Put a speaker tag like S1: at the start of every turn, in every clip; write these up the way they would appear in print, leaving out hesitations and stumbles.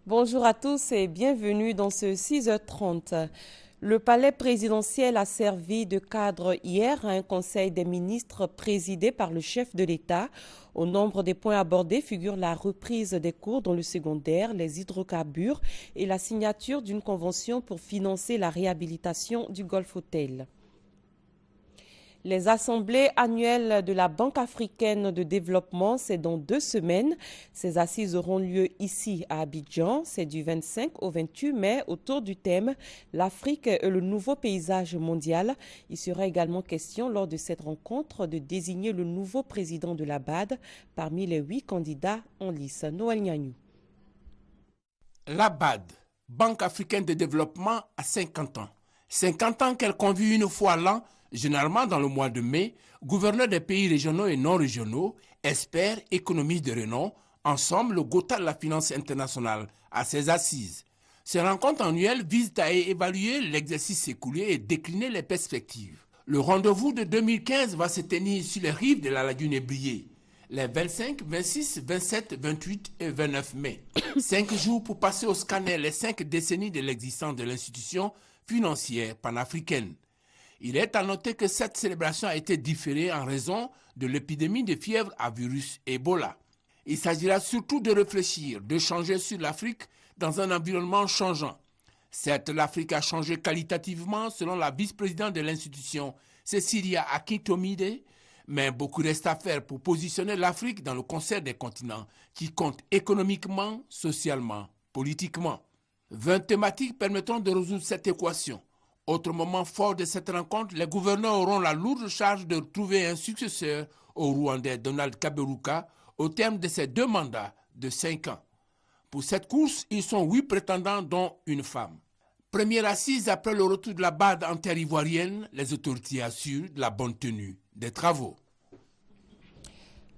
S1: Bonjour à tous et bienvenue dans ce 6h30. Le palais présidentiel a servi de cadre hier à un conseil des ministres présidé par le chef de l'État. Au nombre des points abordés figure la reprise des cours dans le secondaire, les hydrocarbures et la signature d'une convention pour financer la réhabilitation du Golf Hotel. Les assemblées annuelles de la Banque africaine de développement, c'est dans 2 semaines. Ces assises auront lieu ici à Abidjan. C'est du 25 au 28 mai autour du thème « L'Afrique et le nouveau paysage mondial ». Il sera également question lors de cette rencontre de désigner le nouveau président de la BAD parmi les 8 candidats en lice. Noël Niagnou.
S2: La BAD, Banque africaine de développement, a 50 ans. 50 ans qu'elle convie une fois l'an, généralement dans le mois de mai, gouverneurs des pays régionaux et non régionaux, experts, économistes de renom, ensemble goûtent la finance internationale à ses assises. Ces rencontres annuelles visent à évaluer l'exercice écoulé et décliner les perspectives. Le rendez-vous de 2015 va se tenir sur les rives de la lagune Ébrié, les 25, 26, 27, 28 et 29 mai. 5 jours pour passer au scanner les 5 décennies de l'existence de l'institution financière panafricaine. Il est à noter que cette célébration a été différée en raison de l'épidémie de fièvre à virus Ebola. Il s'agira surtout de réfléchir, de changer sur l'Afrique dans un environnement changeant. Certes, l'Afrique a changé qualitativement selon la vice-présidente de l'institution, Cecilia Akintomide, mais beaucoup reste à faire pour positionner l'Afrique dans le concert des continents qui comptent économiquement, socialement, politiquement. 20 thématiques permettront de résoudre cette équation. Autre moment fort de cette rencontre, les gouverneurs auront la lourde charge de trouver un successeur au Rwandais Donald Kaberuka au terme de ses 2 mandats de 5 ans. Pour cette course, ils sont 8 prétendants dont une femme. Première assise après le retour de la BAD en terre ivoirienne, les autorités assurent de la bonne tenue des travaux.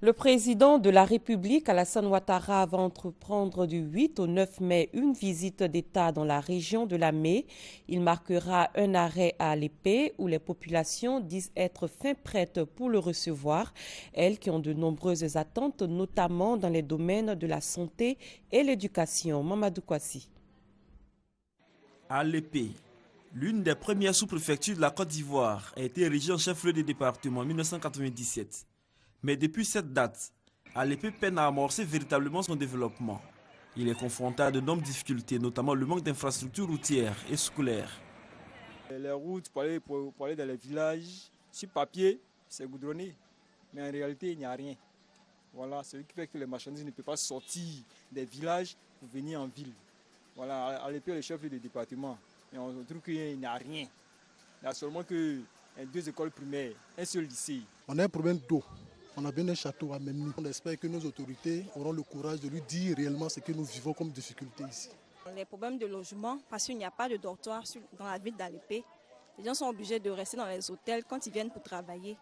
S1: Le président de la République, Alassane Ouattara, va entreprendre du 8 au 9 mai une visite d'État dans la région de la Mé. Il marquera un arrêt à Alépé où les populations disent être fin prêtes pour le recevoir. Elles qui ont de nombreuses attentes, notamment dans les domaines de la santé et l'éducation. Mamadou Kwasi.
S3: Alépé, l'une des premières sous-préfectures de la Côte d'Ivoire, a été érigée en chef-lieu du département en 1997. Mais depuis cette date, Alépé peine à amorcer véritablement son développement. Il est confronté à de nombreuses difficultés, notamment le manque d'infrastructures routières et scolaires.
S4: Les routes pour aller dans les villages, sur papier, c'est goudronné, mais en réalité, il n'y a rien. Voilà, c'est ce qui fait que les marchandises ne peuvent pas sortir des villages pour venir en ville. Voilà, Alépé est le chef du département, et on trouve qu'il n'y a rien. Il n'y a seulement que 2 écoles primaires, un seul lycée.
S5: On a un problème d'eau. On a bien un château à Memni. On espère que nos autorités auront le courage de lui dire réellement ce que nous vivons comme difficulté ici.
S6: Les problèmes de logement, parce qu'il n'y a pas de dortoir dans la ville d'Alépé. Les gens sont obligés de rester dans les hôtels quand ils viennent pour travailler.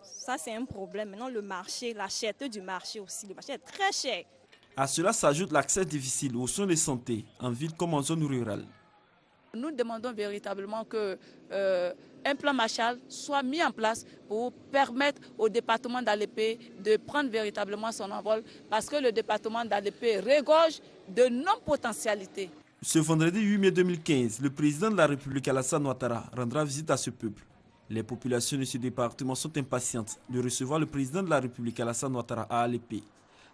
S6: Ça, c'est un problème. Maintenant, le marché, la cherté du marché aussi. Le marché est très cher.
S3: À cela s'ajoute l'accès difficile aux soins de santé, en ville comme en zone rurale.
S7: Nous demandons véritablement qu'un plan Marshall soit mis en place pour permettre au département d'Alépé de prendre véritablement son envol parce que le département d'Alépé regorge de non-potentialités.
S3: Ce vendredi 8 mai 2015, le président de la République Alassane Ouattara rendra visite à ce peuple. Les populations de ce département sont impatientes de recevoir le président de la République Alassane Ouattara à Alépé,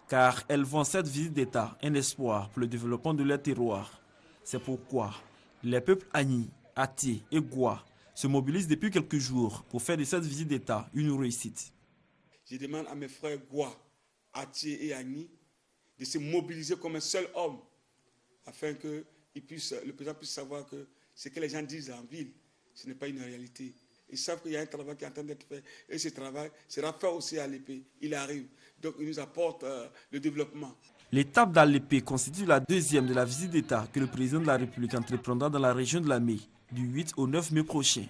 S3: car elles vont cette visite d'État un espoir pour le développement de leur terroir. C'est pourquoi les peuples Agni, Ati et Goua se mobilisent depuis quelques jours pour faire de cette visite d'État une réussite.
S8: Je demande à mes frères Goua, Ati et Agni de se mobiliser comme un seul homme afin que le président puisse savoir que ce que les gens disent en ville, ce n'est pas une réalité. Ils savent qu'il y a un travail qui est en train d'être fait et ce travail sera fait aussi à l'épée. Il arrive. Donc il nous apporte le développement.
S3: L'étape d'Alépé constitue la 2e de la visite d'État que le président de la République entreprendra dans la région de la Mé du 8 au 9 mai prochain.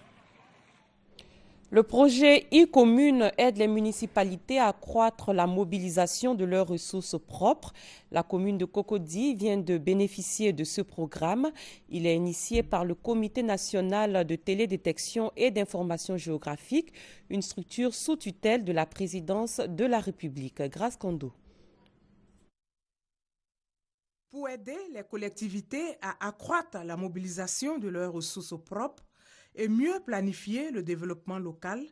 S1: Le projet e-commune aide les municipalités à accroître la mobilisation de leurs ressources propres. La commune de Cocody vient de bénéficier de ce programme. Il est initié par le Comité national de télédétection et d'information géographique, une structure sous tutelle de la présidence de la République. Grâce Kondo.
S9: Pour aider les collectivités à accroître la mobilisation de leurs ressources propres et mieux planifier le développement local,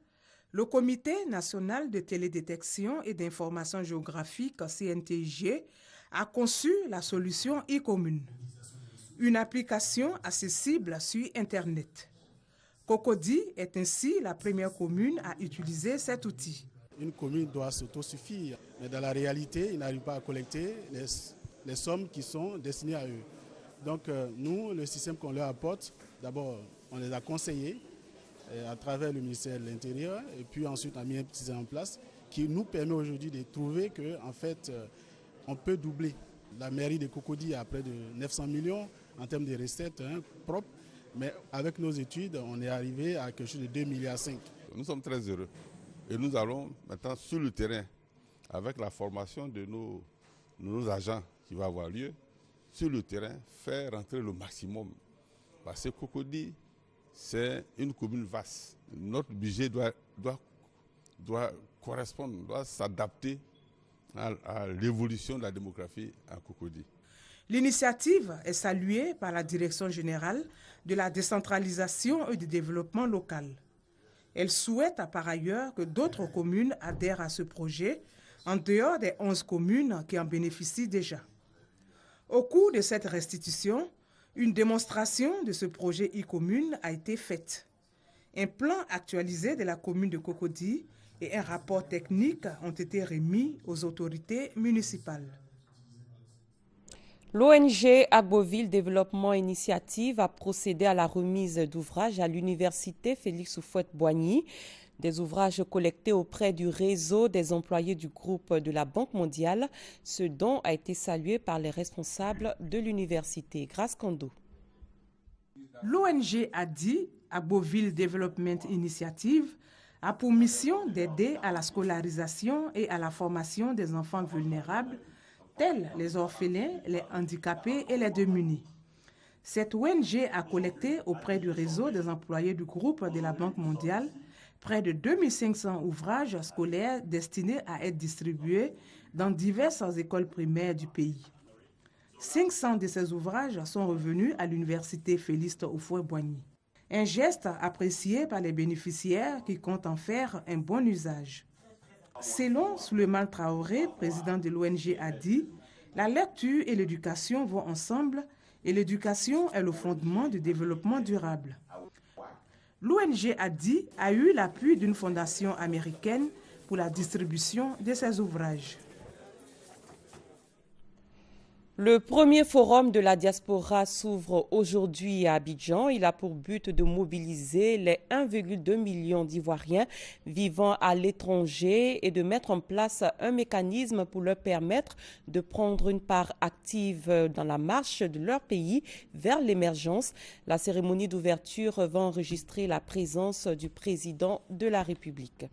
S9: le Comité national de télédétection et d'information géographique CNTG a conçu la solution e-commune, une application accessible sur Internet. Cocody est ainsi la première commune à utiliser cet outil.
S5: Une commune doit s'autosuffire, mais dans la réalité, ils n'arrivent pas à collecter les sommes qui sont destinées à eux. Donc nous, le système qu'on leur apporte, d'abord, on les a conseillés à travers le ministère de l'Intérieur et puis ensuite on a mis un petit en place qui nous permet aujourd'hui de trouver qu'en fait, on peut doubler. La mairie de Cocody a près de 900 millions en termes de recettes propres, mais avec nos études, on est arrivé à quelque chose de 2,5 milliards.
S10: Nous sommes très heureux et nous allons maintenant sur le terrain avec la formation de nos agents qui va avoir lieu, sur le terrain, faire rentrer le maximum. Parce que Cocody, c'est une commune vaste. Notre budget doit correspondre, doit s'adapter à l'évolution de la démographie à Cocody.
S9: L'initiative est saluée par la Direction générale de la décentralisation et du développement local. Elle souhaite par ailleurs que d'autres communes adhèrent à ce projet, en dehors des 11 communes qui en bénéficient déjà. Au cours de cette restitution, une démonstration de ce projet e-commune a été faite. Un plan actualisé de la commune de Cocody et un rapport technique ont été remis aux autorités municipales.
S1: L'ONG Agboville Développement Initiative a procédé à la remise d'ouvrages à l'université Félix Houphouët-Boigny, des ouvrages collectés auprès du réseau des employés du groupe de la Banque mondiale. Ce don a été salué par les responsables de l'université. Grace Kondo.
S9: L'ONG Agboville Development Initiative a pour mission d'aider à la scolarisation et à la formation des enfants vulnérables, tels les orphelins, les handicapés et les démunis. Cette ONG a collecté auprès du réseau des employés du groupe de la Banque mondiale près de 2500 ouvrages scolaires destinés à être distribués dans diverses écoles primaires du pays. 500 de ces ouvrages sont revenus à l'université Félix Houphouët-Boigny. Un geste apprécié par les bénéficiaires qui comptent en faire un bon usage. Selon Souleymane Traoré, président de l'ONG ADI, la lecture et l'éducation vont ensemble et l'éducation est le fondement du développement durable. L'ONG ADI a eu l'appui d'une fondation américaine pour la distribution de ces ouvrages.
S1: Le premier forum de la diaspora s'ouvre aujourd'hui à Abidjan. Il a pour but de mobiliser les 1,2 million d'Ivoiriens vivant à l'étranger et de mettre en place un mécanisme pour leur permettre de prendre une part active dans la marche de leur pays vers l'émergence. La cérémonie d'ouverture va enregistrer la présence du président de la République.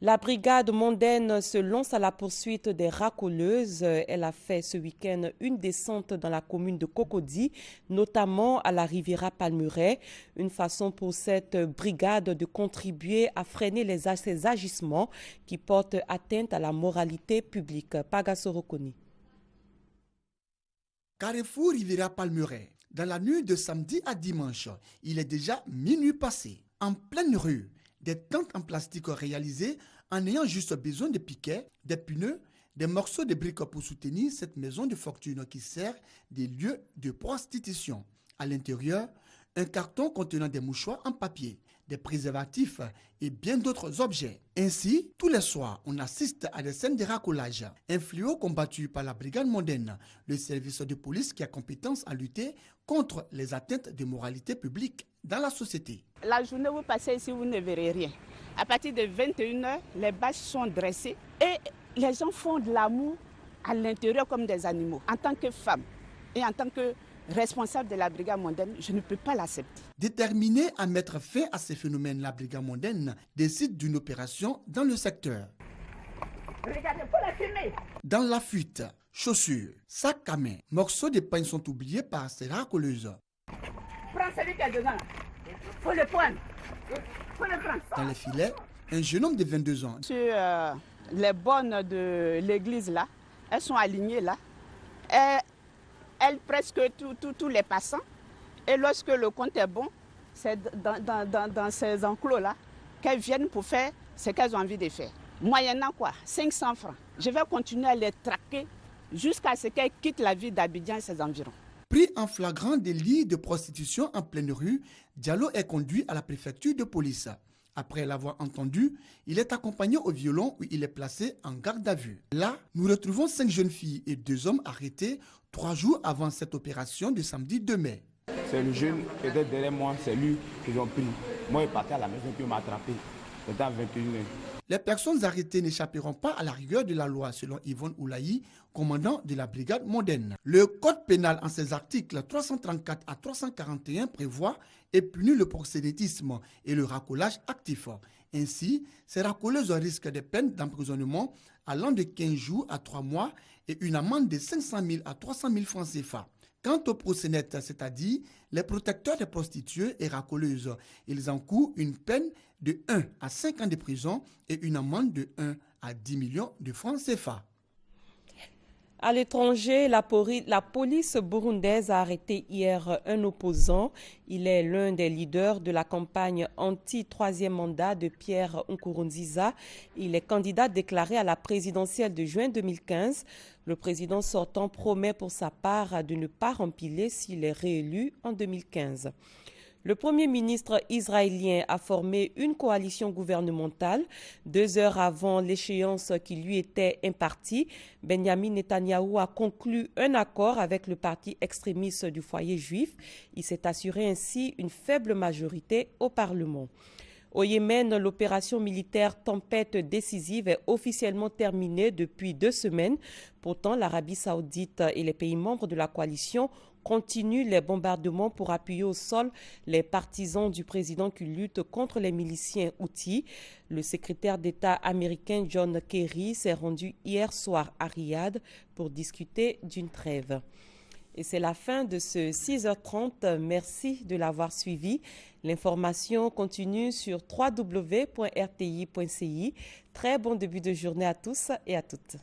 S1: La brigade mondaine se lance à la poursuite des racoleuses. Elle a fait ce week-end une descente dans la commune de Cocody, notamment à la Riviera Palmeraie. Une façon pour cette brigade de contribuer à freiner ces agissements qui portent atteinte à la moralité publique. Pagasorokoni.
S11: Carrefour Riviera Palmeraie. Dans la nuit de samedi à dimanche, il est déjà minuit passé. En pleine rue, des tentes en plastique réalisées en ayant juste besoin de piquets, des pneus, des morceaux de briques pour soutenir cette maison de fortune qui sert de lieu de prostitution. À l'intérieur, un carton contenant des mouchoirs en papier, des préservatifs et bien d'autres objets. Ainsi, tous les soirs, on assiste à des scènes de racolage, un fléau combattu par la brigade mondaine, le service de police qui a compétence à lutter contre les atteintes de moralité publique dans la société.
S12: La journée où vous passez ici, vous ne verrez rien. À partir de 21h, les bâches sont dressées et les gens font de l'amour à l'intérieur comme des animaux. En tant que femme et en tant que responsable de la brigade mondaine, je ne peux pas l'accepter.
S11: Déterminée à mettre fin à ces phénomènes, la brigade mondaine décide d'une opération dans le secteur.
S12: Regardez, pour la fumer.
S11: Dans la fuite, chaussures, sacs à main, morceaux de pain sont oubliés par ces racoleuses.
S12: Prends celui qui est dedans. Faut le prendre. Faut le prendre.
S11: Dans les filets, un jeune homme de 22 ans.
S12: Sur les bornes de l'église là, elles sont alignées là. elle presque tous les passants. Et lorsque le compte est bon, c'est dans ces enclos-là qu'elles viennent pour faire ce qu'elles ont envie de faire. Moyennant quoi, 500 francs. Je vais continuer à les traquer jusqu'à ce qu'elles quittent la ville d'Abidjan et ses environs.
S11: Pris en flagrant délit de prostitution en pleine rue, Diallo est conduit à la préfecture de police. Après l'avoir entendu, il est accompagné au violon où il est placé en garde à vue. Là, nous retrouvons 5 jeunes filles et 2 hommes arrêtés 3 jours avant cette opération de samedi 2 mai.
S13: C'est le jeune qui était derrière moi, c'est lui qu'ils ont pris. Moi, il est parti à la maison puis il m'a attrapé. C'était à 21h.
S11: Les personnes arrêtées n'échapperont pas à la rigueur de la loi, selon Yvonne Oulayi, commandant de la brigade mondaine. Le code pénal, en ses articles 334 à 341, prévoit et punit le proxénétisme et le racolage actif. Ainsi, ces racoleuses risquent des peines d'emprisonnement allant de 15 jours à 3 mois et une amende de 500 000 à 300 000 francs CFA. Quant aux proxénètes, c'est-à-dire les protecteurs des prostituées et racoleuses, ils encourent une peine de 1 à 5 ans de prison et une amende de 1 à 10 millions de francs CFA.
S1: À l'étranger, la police burundaise a arrêté hier un opposant. Il est l'un des leaders de la campagne anti-troisième mandat de Pierre Nkurunziza. Il est candidat déclaré à la présidentielle de juin 2015. Le président sortant promet pour sa part de ne pas rempiler s'il est réélu en 2015. Le Premier ministre israélien a formé une coalition gouvernementale 2 heures avant l'échéance qui lui était impartie. Benjamin Netanyahou a conclu un accord avec le parti extrémiste du foyer juif. Il s'est assuré ainsi une faible majorité au Parlement. Au Yémen, l'opération militaire Tempête décisive est officiellement terminée depuis 2 semaines. Pourtant, l'Arabie saoudite et les pays membres de la coalition continuent les bombardements pour appuyer au sol les partisans du président qui luttent contre les miliciens houthis. Le secrétaire d'État américain John Kerry s'est rendu hier soir à Riyad pour discuter d'une trêve. Et c'est la fin de ce 6h30. Merci de l'avoir suivi. L'information continue sur www.rti.ci. Très bon début de journée à tous et à toutes.